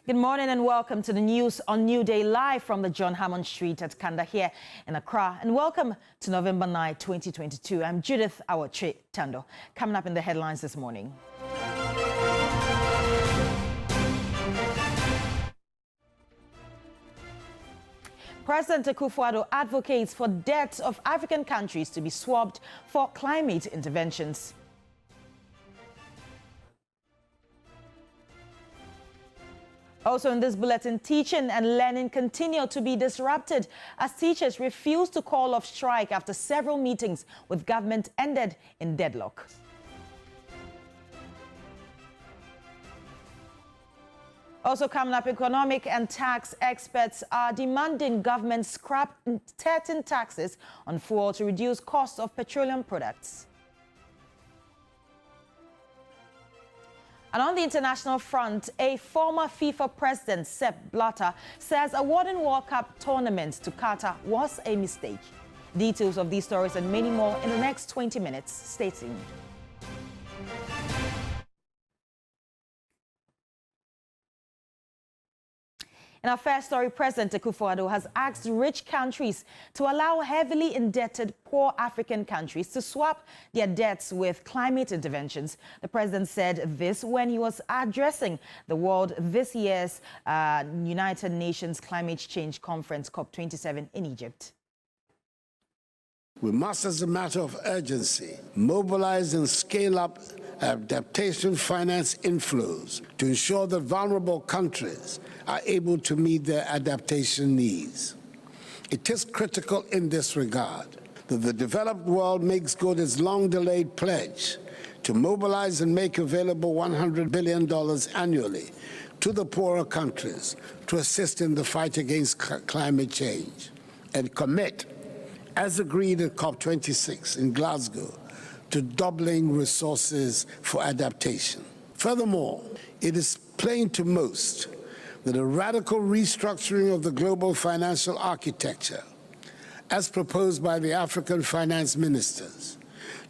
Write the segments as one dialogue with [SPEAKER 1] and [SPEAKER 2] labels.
[SPEAKER 1] Good morning and welcome to the news on New Day live from the John Hammond Street at Kanda here in Accra. And welcome to November 9, 2022. I'm Judith Awache Tando. Coming up in the headlines this morning. President Akufo-Addo advocates for debt of African countries to be swapped for climate interventions. Also in this bulletin, teaching and learning continue to be disrupted as teachers refuse to call off strike after several meetings with government ended in deadlock. Also coming up, economic and tax experts are demanding government scrap certain taxes on fuel to reduce costs of petroleum products. And on the international front, a former FIFA president, Sepp Blatter, says awarding World Cup tournaments to Qatar was a mistake. Details of these stories and many more in the next 20 minutes. Stay tuned. In our first story, President Akufo-Addo has asked rich countries to allow heavily indebted poor African countries to swap their debts with climate interventions. The president said this when he was addressing the world this year's United Nations Climate Change Conference, COP27, in Egypt.
[SPEAKER 2] We must, as a matter of urgency, mobilize and scale up adaptation finance inflows to ensure that vulnerable countries are able to meet their adaptation needs. It is critical in this regard that the developed world makes good its long-delayed pledge to mobilize and make available $100 billion annually to the poorer countries to assist in the fight against climate change, and commit, as agreed at COP26 in Glasgow, to doubling resources for adaptation. Furthermore, it is plain to most that a radical restructuring of the global financial architecture, as proposed by the African finance ministers,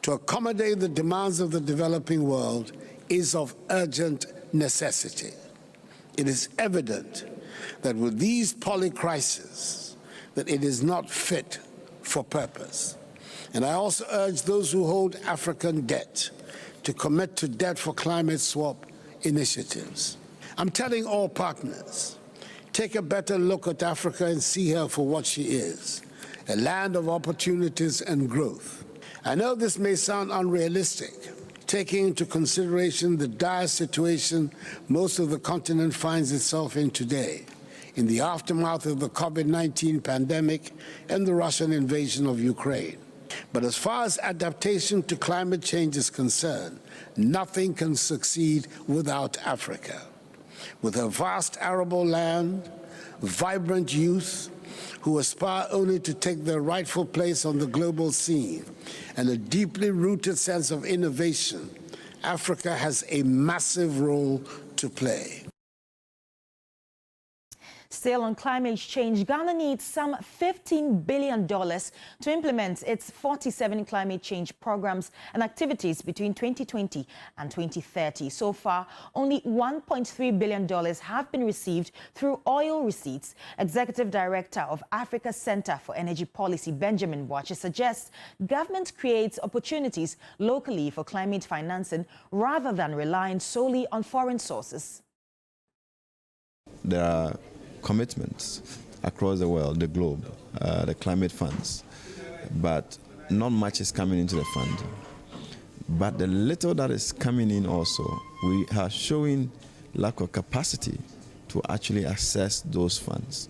[SPEAKER 2] to accommodate the demands of the developing world is of urgent necessity. It is evident that with these polycrises, that it is not fit for purpose. And I also urge those who hold African debt to commit to debt for climate swap initiatives. I'm telling all partners, take a better look at Africa and see her for what she is, a land of opportunities and growth. I know this may sound unrealistic, taking into consideration the dire situation most of the continent finds itself in today, in the aftermath of the COVID-19 pandemic and the Russian invasion of Ukraine. But as far as adaptation to climate change is concerned, nothing can succeed without Africa. With her vast arable land, vibrant youth who aspire only to take their rightful place on the global scene, and a deeply rooted sense of innovation, Africa has a massive role to play.
[SPEAKER 1] Still on climate change, Ghana needs some $15 billion to implement its 47 climate change programs and activities between 2020 and 2030. So far, only $1.3 billion have been received through oil receipts. Executive Director of Africa Center for Energy Policy, Benjamin Boakye, suggests government creates opportunities locally for climate financing rather than relying solely on foreign sources.
[SPEAKER 3] There are commitments across the world, the globe, the climate funds, but not much is coming into the fund. But the little that is coming in also, we are showing lack of capacity to actually access those funds.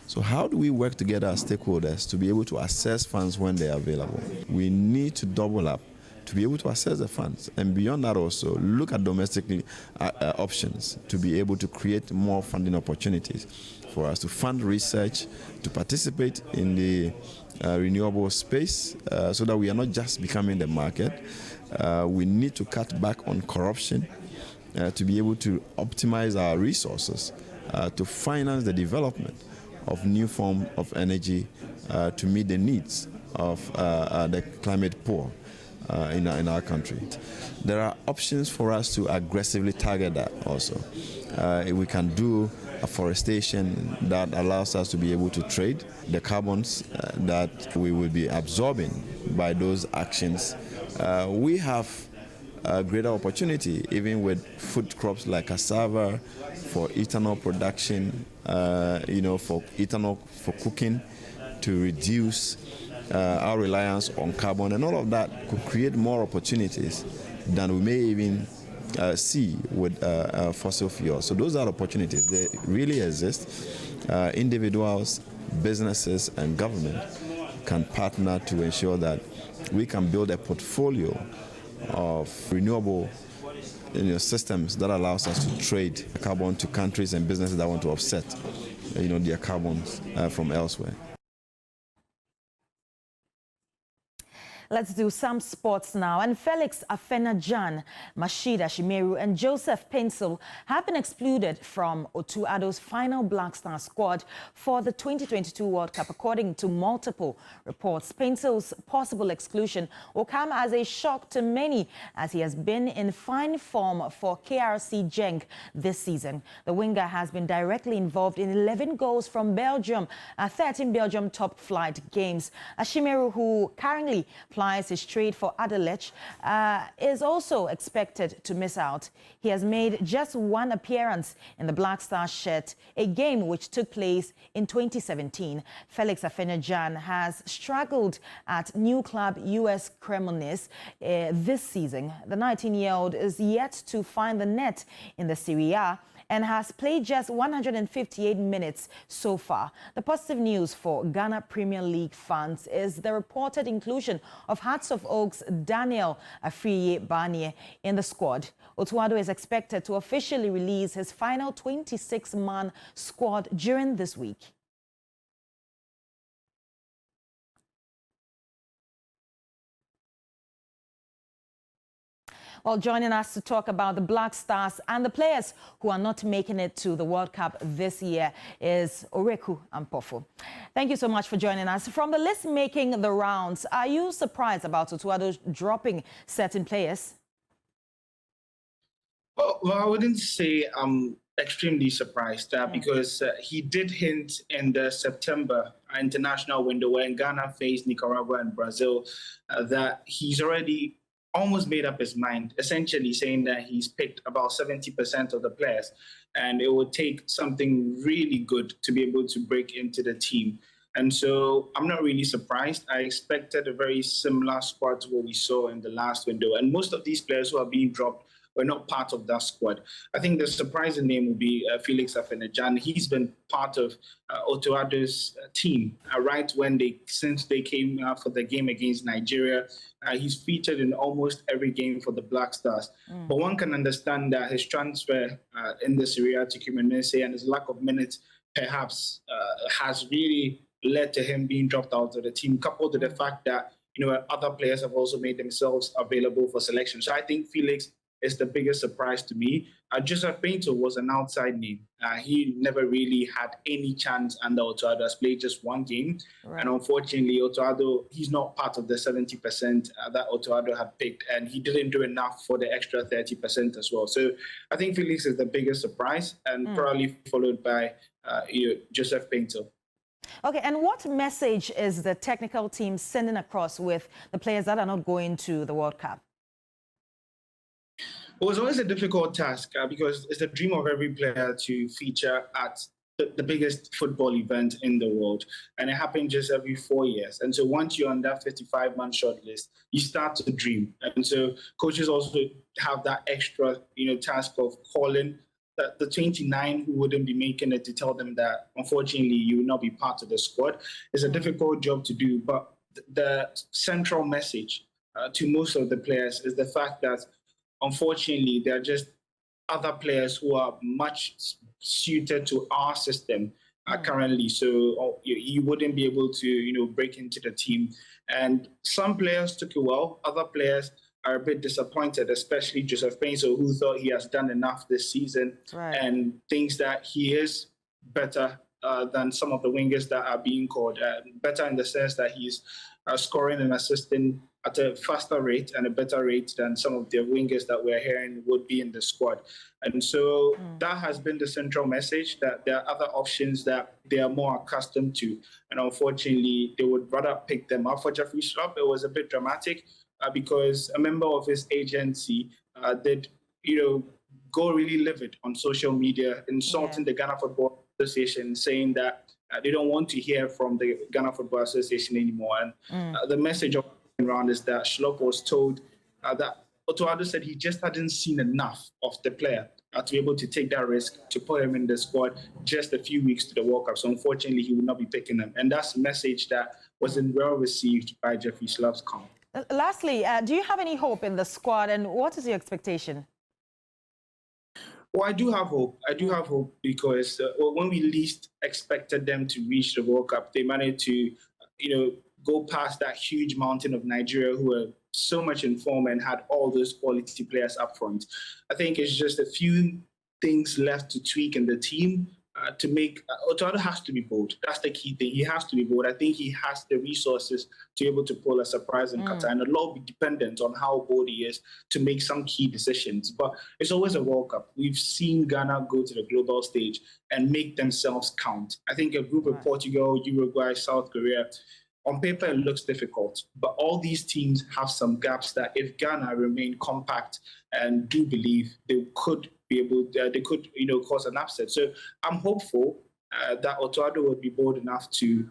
[SPEAKER 3] So how do we work together as stakeholders to be able to access funds when they are available? We need to double up to be able to access the funds, and beyond that also look at domestic options to be able to create more funding opportunities for us to fund research, to participate in the renewable space, so that we are not just becoming the market. We need to cut back on corruption to be able to optimize our resources to finance the development of new form of energy to meet the needs of the climate poor in our country. There are options for us to aggressively target that also. We can do afforestation that allows us to be able to trade the carbons that we will be absorbing by those actions. We have a greater opportunity, even with food crops like cassava, for ethanol production, for ethanol for cooking, to reduce our reliance on carbon, and all of that could create more opportunities than we may even see with fossil fuels. So those are opportunities. They really exist. Individuals, businesses, and government can partner to ensure that we can build a portfolio of renewable systems that allows us to trade carbon to countries and businesses that want to offset their carbons from elsewhere.
[SPEAKER 1] Let's do some sports now. And Felix Afena-Gyan, Mashida Shimeru, and Joseph Pencil have been excluded from Otuado's final Black Star squad for the 2022 World Cup, according to multiple reports. Pencil's possible exclusion will come as a shock to many, as he has been in fine form for KRC Genk this season. The winger has been directly involved in 11 goals from Belgium at 13 Belgium top flight games. Shimeru, who currently plies his trade for Anderlecht, is also expected to miss out. He has made just one appearance in the Black Star shirt, a game which took place in 2017. Felix Afena-Gyan has struggled at new club US Cremonese this season. The 19-year-old is yet to find the net in the Serie A and has played just 158 minutes so far. The positive news for Ghana Premier League fans is the reported inclusion of Hearts of Oak's Daniel Afriye Barnier in the squad. Otuado is expected to officially release his final 26-man squad during this week. Well, joining us to talk about the Black Stars and the players who are not making it to the World Cup this year is Oreku Ampofo. Thank you so much for joining us. From the list making the rounds, are you surprised about Otuado dropping certain players?
[SPEAKER 4] Well, I wouldn't say I'm extremely surprised because he did hint in the September international window when Ghana faced Nicaragua and Brazil that he's already almost made up his mind, essentially saying that he's picked about 70% of the players, and it would take something really good to be able to break into the team. And so I'm not really surprised. I expected a very similar squad to what we saw in the last window, and most of these players who are being dropped were not part of that squad. I think the surprising name would be Felix Afena-Gyan. He's been part of Otuado's team since they came for the game against Nigeria. He's featured in almost every game for the Black Stars. But one can understand that his transfer in the Serie A to Cremonese and his lack of minutes perhaps has really led to him being dropped out of the team, coupled with the fact that other players have also made themselves available for selection. So I think Felix is the biggest surprise to me. Joseph Painter was an outside name. He never really had any chance under Otuado. Has played just one game. Right. And unfortunately, Otuado, he's not part of the 70% that Otuado had picked, and he didn't do enough for the extra 30% as well. So I think Felix is the biggest surprise, and probably followed by Joseph Painter.
[SPEAKER 1] Okay, and what message is the technical team sending across with the players that are not going to the World Cup?
[SPEAKER 4] It was always a difficult task because it's the dream of every player to feature at the biggest football event in the world. And it happened just every 4 years. And so once you're on that 55-man shortlist, you start to dream. And so coaches also have that extra task of calling the 29 who wouldn't be making it to tell them that, unfortunately, you will not be part of the squad. It's a difficult job to do. But the central message to most of the players is the fact that, unfortunately, there are just other players who are much suited to our system currently. So you wouldn't be able to, break into the team. And some players took it well. Other players are a bit disappointed, especially Joseph Painter, who thought he has done enough this season and thinks that he is better than some of the wingers that are being called. Better in the sense that he's scoring and assisting at a faster rate and a better rate than some of the wingers that we're hearing would be in the squad. And so that has been the central message, that there are other options that they are more accustomed to. And unfortunately, they would rather pick them up. For Jeffrey Schlupp, it was a bit dramatic because a member of his agency did, go really livid on social media, insulting the Ghana Football Association, saying that they don't want to hear from the Ghana Football Association anymore. And the message around is that Schlupp was told that Otoado said he just hadn't seen enough of the player to be able to take that risk to put him in the squad just a few weeks to the World Cup. So unfortunately, he will not be picking them. And that's a message that wasn't well received by Jeffrey Schlupp's camp.
[SPEAKER 1] Lastly, do you have any hope in the squad, and what is your expectation?
[SPEAKER 4] Well, I do have hope. I do have hope because when we least expected them to reach the World Cup, they managed to, go past that huge mountain of Nigeria, who were so much in form and had all those quality players up front. I think it's just a few things left to tweak in the team to make. Otoado has to be bold. That's the key thing. He has to be bold. I think he has the resources to be able to pull a surprise in Qatar, and a lot will be dependent on how bold he is to make some key decisions. But it's always a World Cup. We've seen Ghana go to the global stage and make themselves count. I think a group of Portugal, Uruguay, South Korea, on paper, it looks difficult, but all these teams have some gaps that if Ghana remain compact and do believe, they could be able, they could, cause an upset. So I'm hopeful that Otoado would be bold enough to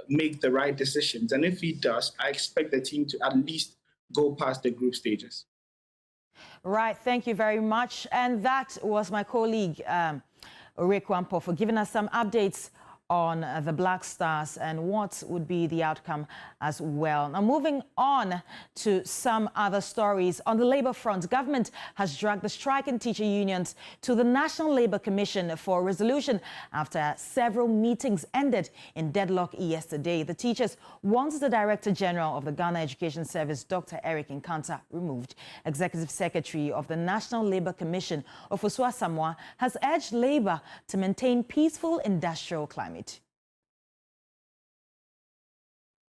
[SPEAKER 4] make the right decisions. And if he does, I expect the team to at least go past the group stages.
[SPEAKER 1] Right, thank you very much. And that was my colleague, Rick Wampo, for giving us some updates on the Black Stars and what would be the outcome as well. Now, moving on to some other stories. On the Labour front, government has dragged the striking teacher unions to the National Labour Commission for a resolution after several meetings ended in deadlock yesterday. The teachers want the Director General of the Ghana Education Service, Dr. Eric Nkanta, removed. Executive Secretary of the National Labour Commission, Ofosua Samoa, has urged Labour to maintain peaceful industrial climate.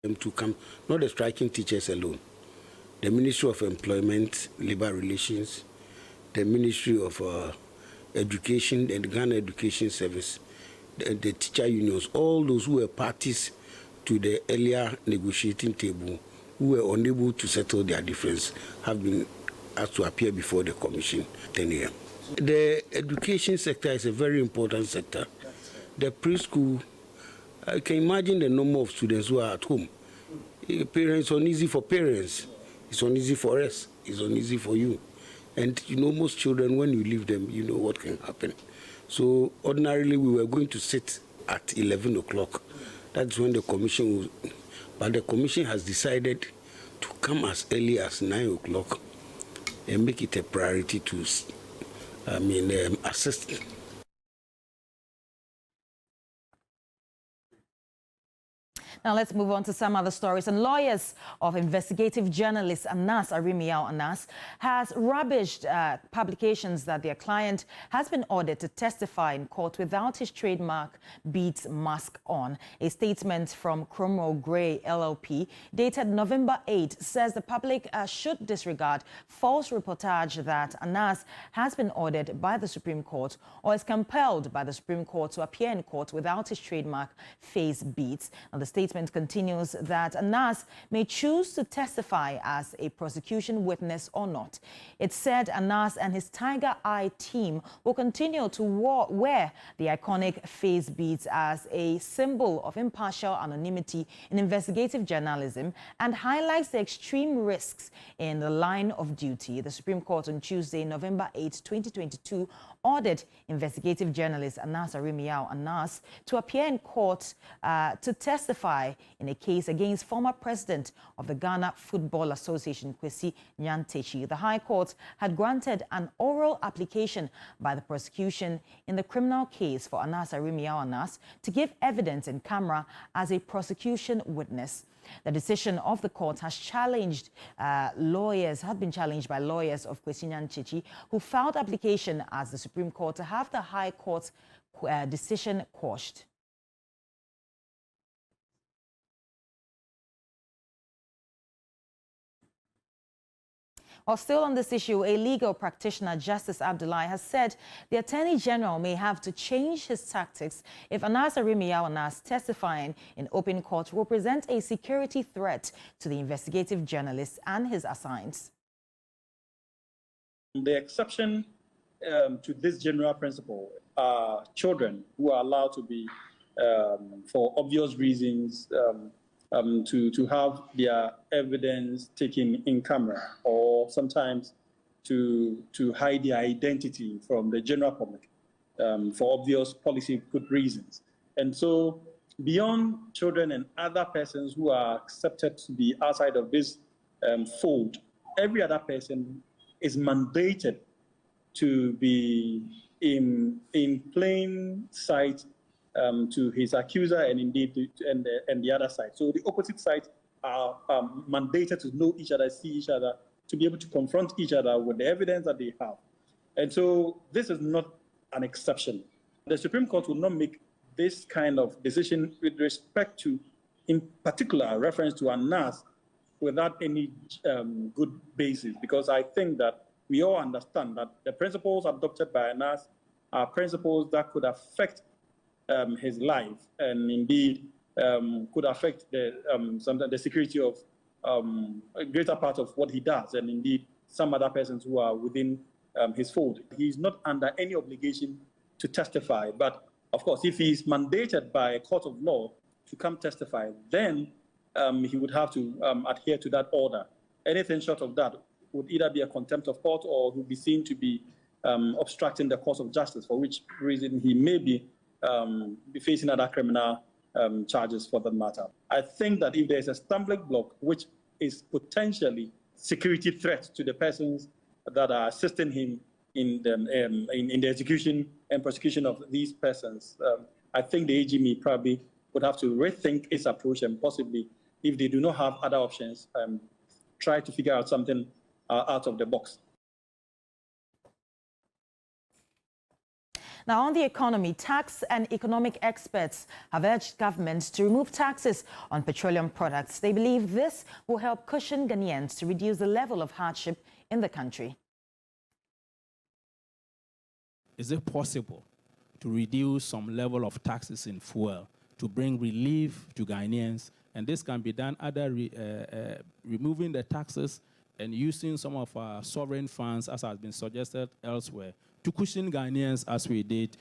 [SPEAKER 5] To come, not the striking teachers alone, the Ministry of Employment, Labour Relations, the Ministry of Education and the Ghana Education Service, the teacher unions, all those who were parties to the earlier negotiating table, who were unable to settle their difference, have been asked to appear before the Commission 10 a.m. The education sector is a very important sector. The preschool, I can imagine the number of students who are at home. Parents, uneasy for parents. It's uneasy for us. It's uneasy for you. And most children, when you leave them, you know what can happen. So ordinarily, we were going to sit at 11 o'clock. That's when the commission will, but the commission has decided to come as early as 9 o'clock and make it a priority to, assist.
[SPEAKER 1] Now let's move on to some other stories. And lawyers of investigative journalist Anas Arimiao Anas has rubbished publications that their client has been ordered to testify in court without his trademark Beats mask on. A statement from Cromwell Gray LLP dated November 8 says the public should disregard false reportage that Anas has been ordered by the Supreme Court or is compelled by the Supreme Court to appear in court without his trademark face Beats. Now, the statement continues that Anas may choose to testify as a prosecution witness or not. It said Anas and his Tiger Eye team will continue to wear the iconic face beads as a symbol of impartial anonymity in investigative journalism and highlights the extreme risks in the line of duty. The Supreme Court on Tuesday, November 8, 2022, ordered investigative journalist Anas Arimiao Anas to appear in court to testify in a case against former president of the Ghana Football Association, Kwesi Nyantakyi. The High Court had granted an oral application by the prosecution in the criminal case for Anas Arimiao Anas to give evidence in camera as a prosecution witness. The decision of the court has been challenged by lawyers of Kwesi Nyantakyi, who filed application as the Supreme Court to have the High Court's decision quashed. While still on this issue, a legal practitioner, Justice Abdullahi, has said the Attorney General may have to change his tactics if Anas Arimiyaw Anas testifying in open court will present a security threat to the investigative journalist and his assigns.
[SPEAKER 6] The exception to this general principle are children who are allowed to be, for obvious reasons, to have their evidence taken in camera, or sometimes to hide their identity from the general public for obvious policy good reasons. And so beyond children and other persons who are accepted to be outside of this fold, every other person is mandated to be in plain sight to his accuser and indeed and the other side. So the opposite sides are mandated to know each other, see each other, to be able to confront each other with the evidence that they have. And so this is not an exception. The Supreme Court will not make this kind of decision with respect to, in particular, reference to Anas without any good basis, because I think that we all understand that the principles adopted by Anas are principles that could affect his life and indeed could affect the security of a greater part of what he does and indeed some other persons who are within his fold. He's not under any obligation to testify, but of course, if he's mandated by a court of law to come testify, then he would have to adhere to that order. Anything short of that would either be a contempt of court or would be seen to be obstructing the course of justice, for which reason he may be facing other criminal charges for that matter. I think that if there's a stumbling block which is potentially security threat to the persons that are assisting him in the execution and prosecution of these persons, I think the AG may probably would have to rethink its approach and possibly, if they do not have other options, try to figure out something out of the box.
[SPEAKER 1] Now, on the economy, tax and economic experts have urged governments to remove taxes on petroleum products. They believe this will help cushion Ghanaians to reduce the level of hardship in the country.
[SPEAKER 7] Is it possible to reduce some level of taxes in fuel to bring relief to Ghanaians? And this can be done either removing the taxes and using some of our sovereign funds, as has been suggested elsewhere, to cushion Ghanaians as we did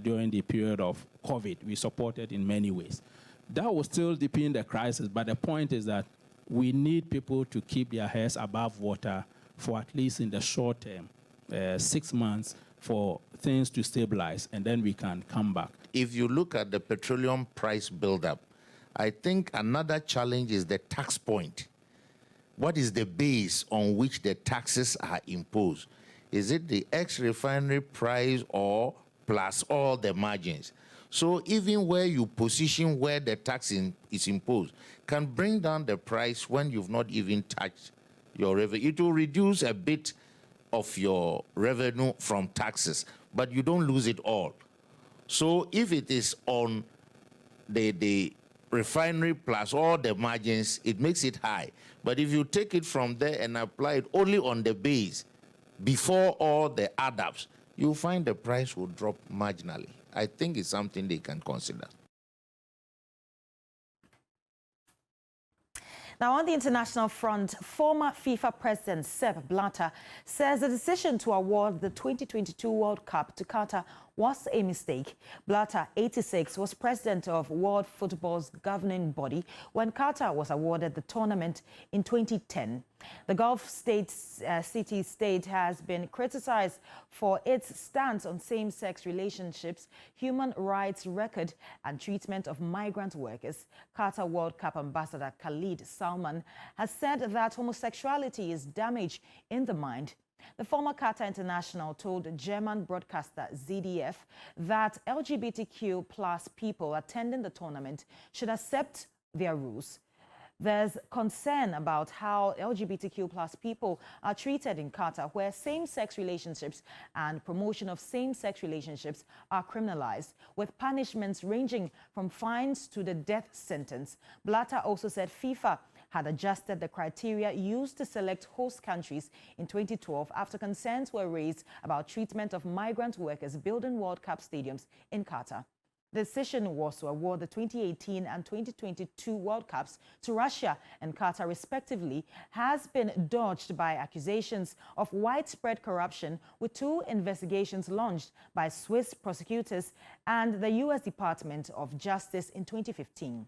[SPEAKER 7] during the period of COVID. We supported in many ways. That will still deepen the crisis, but the point is that we need people to keep their heads above water for at least in the short term, 6 months, for things to stabilize, and then we can come back.
[SPEAKER 8] If you look at the petroleum price buildup, I think another challenge is the tax point. What is the base on which the taxes are imposed? Is it the ex-refinery price or plus all the margins? So even where you position where the tax is imposed can bring down the price when you've not even touched your revenue. It will reduce a bit of your revenue from taxes, but you don't lose it all. So if it is on the refinery plus all the margins, it makes it high. But if you take it from there and apply it only on the base, before all the add-ups, you'll find the price will drop marginally. I think it's something they can consider.
[SPEAKER 1] Now, on the international front, former FIFA president Sepp Blatter says the decision to award the 2022 World Cup to Qatar was a mistake. Blatter, 86, was president of World Football's governing body when Qatar was awarded the tournament in 2010. The Gulf city state has been criticized for its stance on same-sex relationships, human rights record, and treatment of migrant workers. Qatar World Cup ambassador Khalid Salman has said that homosexuality is damage in the mind. The former Qatar international told German broadcaster ZDF that LGBTQ plus people attending the tournament should accept their rules. There's concern about how LGBTQ plus people are treated in Qatar, where same-sex relationships and promotion of same-sex relationships are criminalized, with punishments ranging from fines to the death sentence. Blatter also said FIFA had adjusted the criteria used to select host countries in 2012 after concerns were raised about treatment of migrant workers building World Cup stadiums in Qatar. The decision was to award the 2018 and 2022 World Cups to Russia and Qatar respectively has been dodged by accusations of widespread corruption, with 2 investigations launched by Swiss prosecutors and the U.S. Department of Justice in 2015.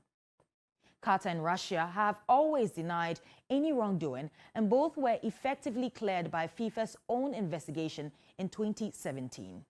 [SPEAKER 1] Qatar and Russia have always denied any wrongdoing, and both were effectively cleared by FIFA's own investigation in 2017.